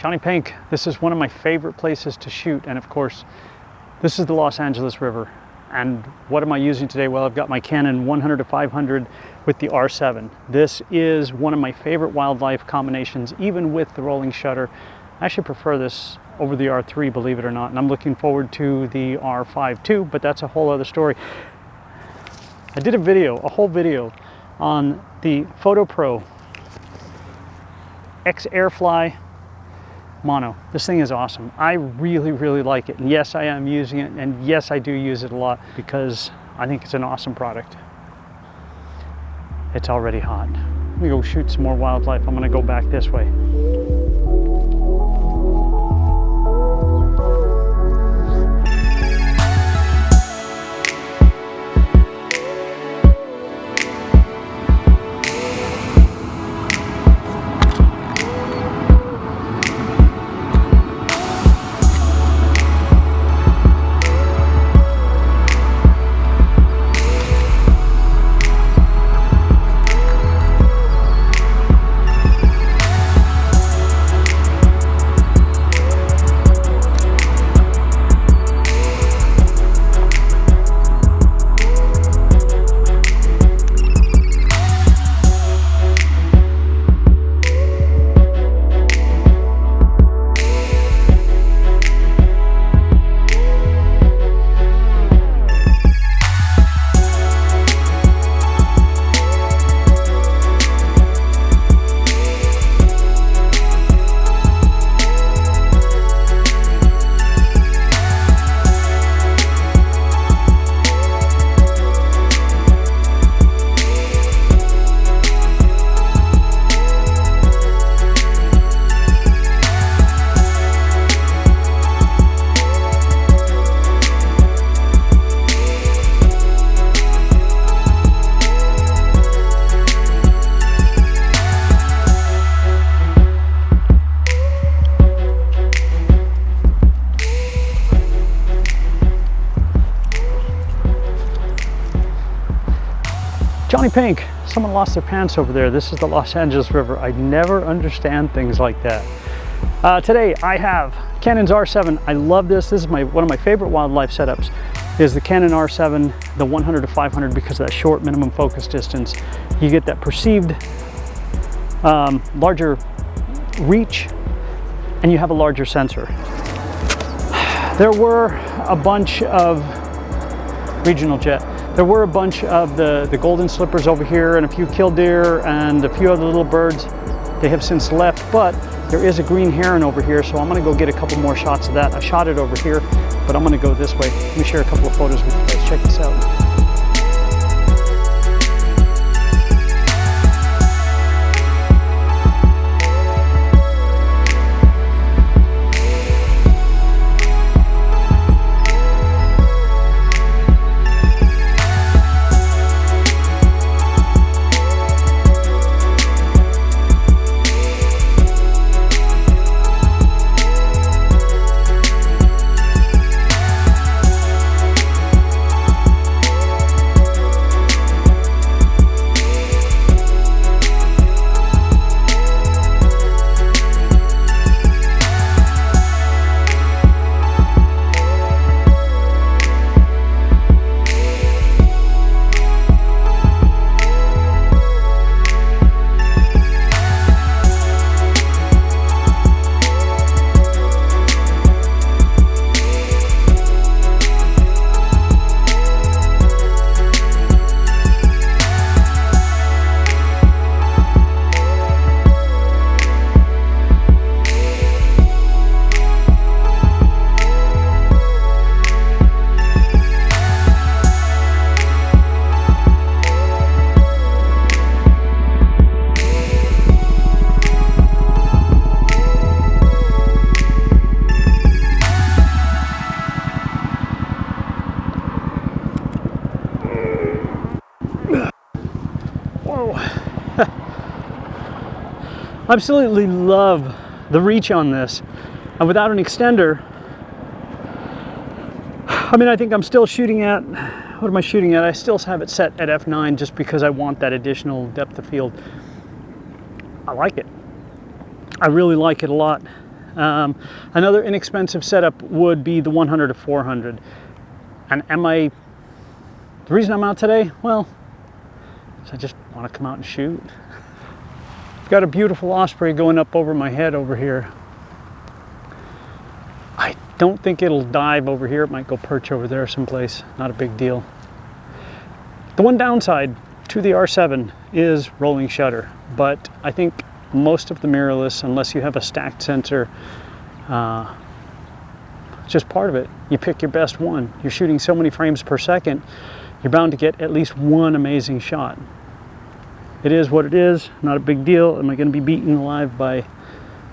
JonnyPink. This is one of my favorite places to shoot, and of course, this is the Los Angeles River. And what am I using today? Well, I've got my Canon 100-500 with the R7. This is one of my favorite wildlife combinations, even with the rolling shutter. I actually prefer this over the R3, believe it or not, and I'm looking forward to the R5 too, but that's a whole other story. I did a whole video on the fotopro X Airfly mono. This thing is awesome. I really like it, and yes, I am using it, and yes, I do use it a lot because I think it's an awesome product. It's already hot. Let me go shoot some more wildlife. I'm gonna go back this way. JonnyPink, someone lost their pants over there. This is the Los Angeles River. I never understand things like that. Today I have Canon's R7. I love this. This is one of my favorite wildlife setups, is the Canon R7, the 100-500, because of that short minimum focus distance. You get that perceived larger reach, and you have a larger sensor. There were a bunch of regional jet. There were a bunch of the golden slippers over here and a few killdeer and a few other little birds. They have since left, but there is a green heron over here, so I'm gonna go get a couple more shots of that. I shot it over here, but I'm gonna go this way. Let me share a couple of photos with you guys. Check this out. Absolutely love the reach on this, and without an extender, I mean, I think I'm still shooting at, what am I shooting at? I still have it set at f9 just because I want that additional depth of field. I like it. I really like it a lot. Another inexpensive setup would be the 100 to 400. And the reason I'm out today, well, is I just want to come out and shoot. I've got a beautiful osprey going up over my head over here. I don't think it'll dive over here. It might go perch over there someplace. Not a big deal. The one downside to the R7 is rolling shutter, but I think most of the mirrorless, unless you have a stacked sensor, it's just part of it. You pick your best one. You're shooting so many frames per second, you're bound to get at least one amazing shot. It is what it is, not a big deal. Am I going to be beaten alive by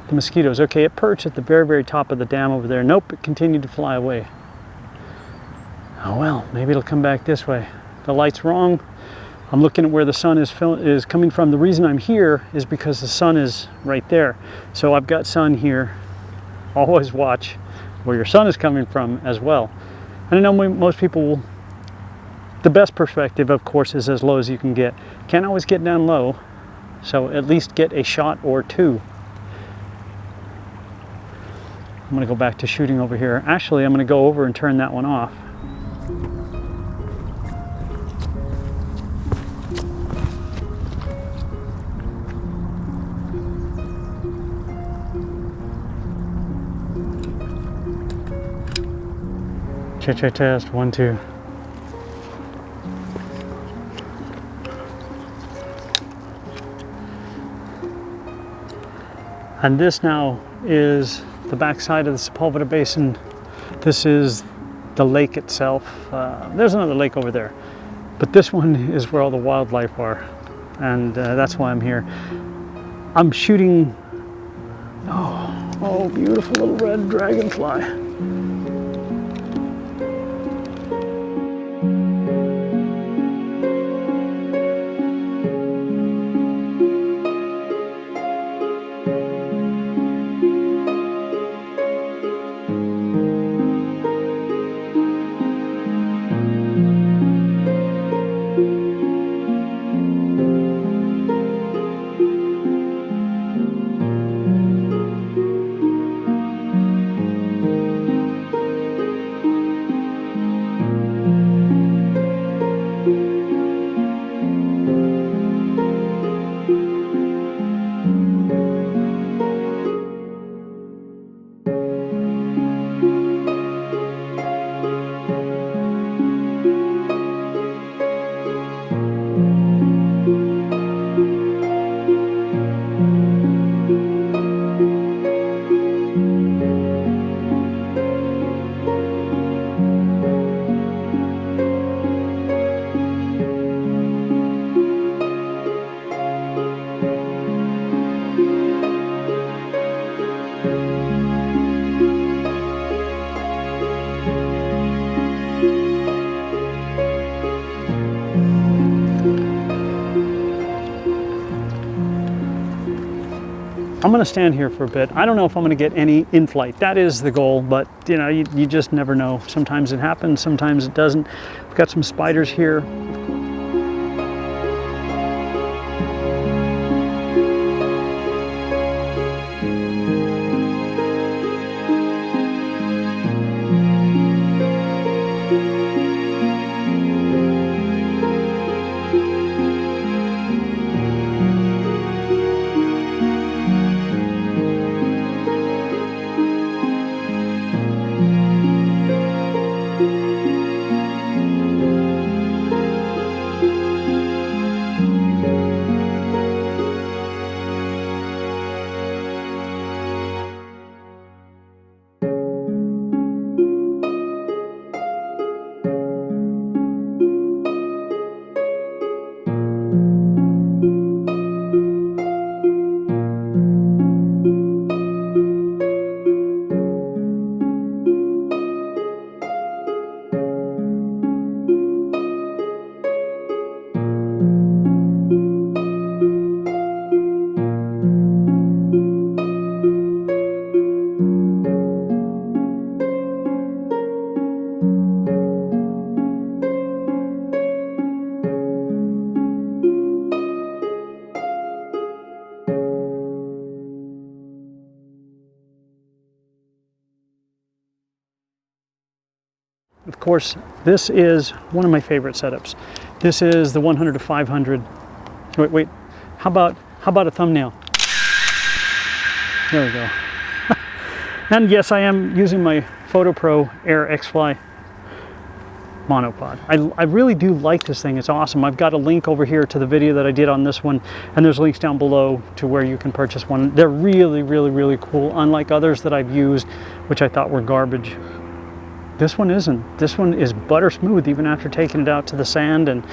the mosquitoes? Okay, it perched at the very, very top of the dam over there. Nope, it continued to fly away. Oh well, maybe it'll come back this way. The light's wrong. I'm looking at where the sun is coming from. The reason I'm here is because the sun is right there. So I've got sun here. Always watch where your sun is coming from as well. And I know most people will, the best perspective, of course, is as low as you can get. Can't always get down low, so at least get a shot or two. I'm gonna go back to shooting over here. Actually, I'm gonna go over and turn that one off. Check, test, 1, 2. And this now is the backside of the Sepulveda Basin. This is the lake itself. There's another lake over there, but this one is where all the wildlife are, and that's why I'm here. I'm shooting, oh, beautiful little red dragonfly. I'm going to stand here for a bit. I don't know if I'm going to get any in flight. That is the goal, but you know, you just never know. Sometimes it happens, sometimes it doesn't. We've got some spiders here. course, this is one of my favorite setups. This is the 100 to 500. Wait, how about a thumbnail? There we go. And yes, I am using my FotoPro Air X-Fly monopod. I really do like this thing. It's awesome. I've got a link over here to the video that I did on this one, and there's links down below to where you can purchase one. They're really, really, really cool, unlike others that I've used, which I thought were garbage. This one isn't. This one is butter smooth even after taking it out to the sand, and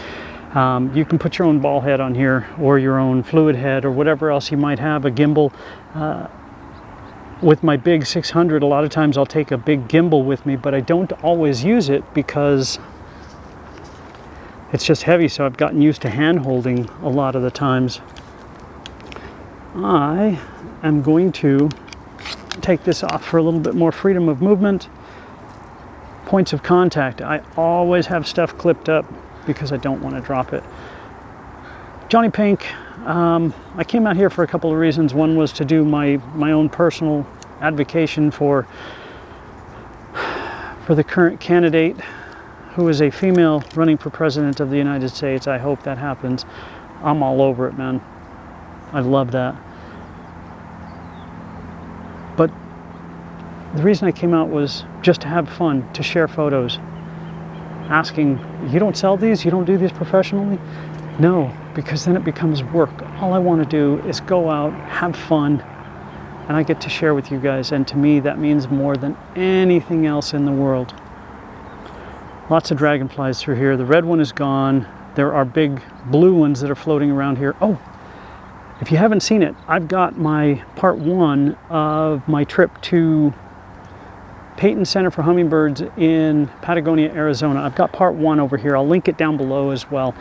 you can put your own ball head on here, or your own fluid head, or whatever else you might have, a gimbal. With my big 600, a lot of times I'll take a big gimbal with me, but I don't always use it because it's just heavy, so I've gotten used to hand holding a lot of the times. I am going to take this off for a little bit more freedom of movement. Points of contact. I always have stuff clipped up because I don't want to drop it. JonnyPink. I came out here for a couple of reasons. One was to do my own personal advocation for the current candidate, who is a female running for president of the United States. I hope that happens. I'm all over it, man. I love that. But the reason I came out was just to have fun, to share photos. Asking, you don't sell these? You don't do these professionally? No, because then it becomes work. All I want to do is go out, have fun, and I get to share with you guys. And to me, that means more than anything else in the world. Lots of dragonflies through here. The red one is gone. There are big blue ones that are floating around here. Oh, if you haven't seen it, I've got my part 1 of my trip to Peyton Center for Hummingbirds in Patagonia, Arizona. I've got part 1 over here. I'll link it down below as well.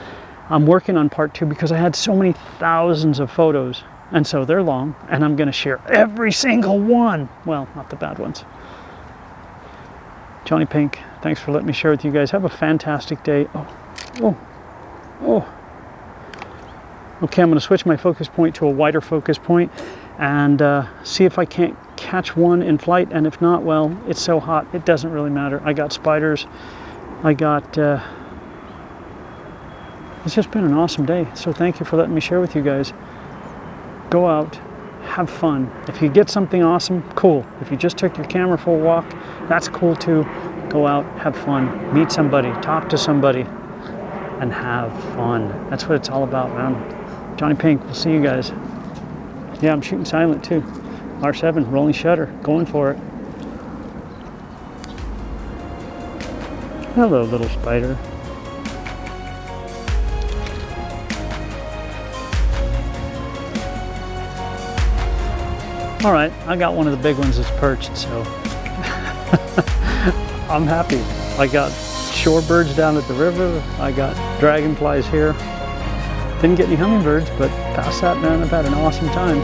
I'm working on part 2 because I had so many thousands of photos, and so they're long, and I'm going to share every single one. Well, not the bad ones. JonnyPink, thanks for letting me share with you guys. Have a fantastic day. Oh. Okay, I'm going to switch my focus point to a wider focus point and see if I can't catch one in flight, and if not, well, it's so hot, it doesn't really matter. I got spiders. I got... It's just been an awesome day, so thank you for letting me share with you guys. Go out, have fun. If you get something awesome, cool. If you just took your camera for a walk, that's cool too. Go out, have fun, meet somebody, talk to somebody, and have fun. That's what it's all about, man. JonnyPink, we'll see you guys. Yeah, I'm shooting silent too. R7, rolling shutter, going for it. Hello, little spider. All right, I got one of the big ones that's perched, so I'm happy. I got shorebirds down at the river. I got dragonflies here. Didn't get any hummingbirds, but past that, man, I've had an awesome time.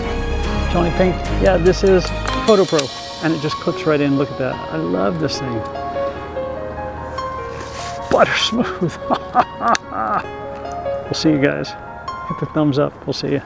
JonnyPink, yeah, this is FotoPro, and it just clips right in. Look at that. I love this thing. Butter smooth. We'll see you guys. Hit the thumbs up. We'll see you.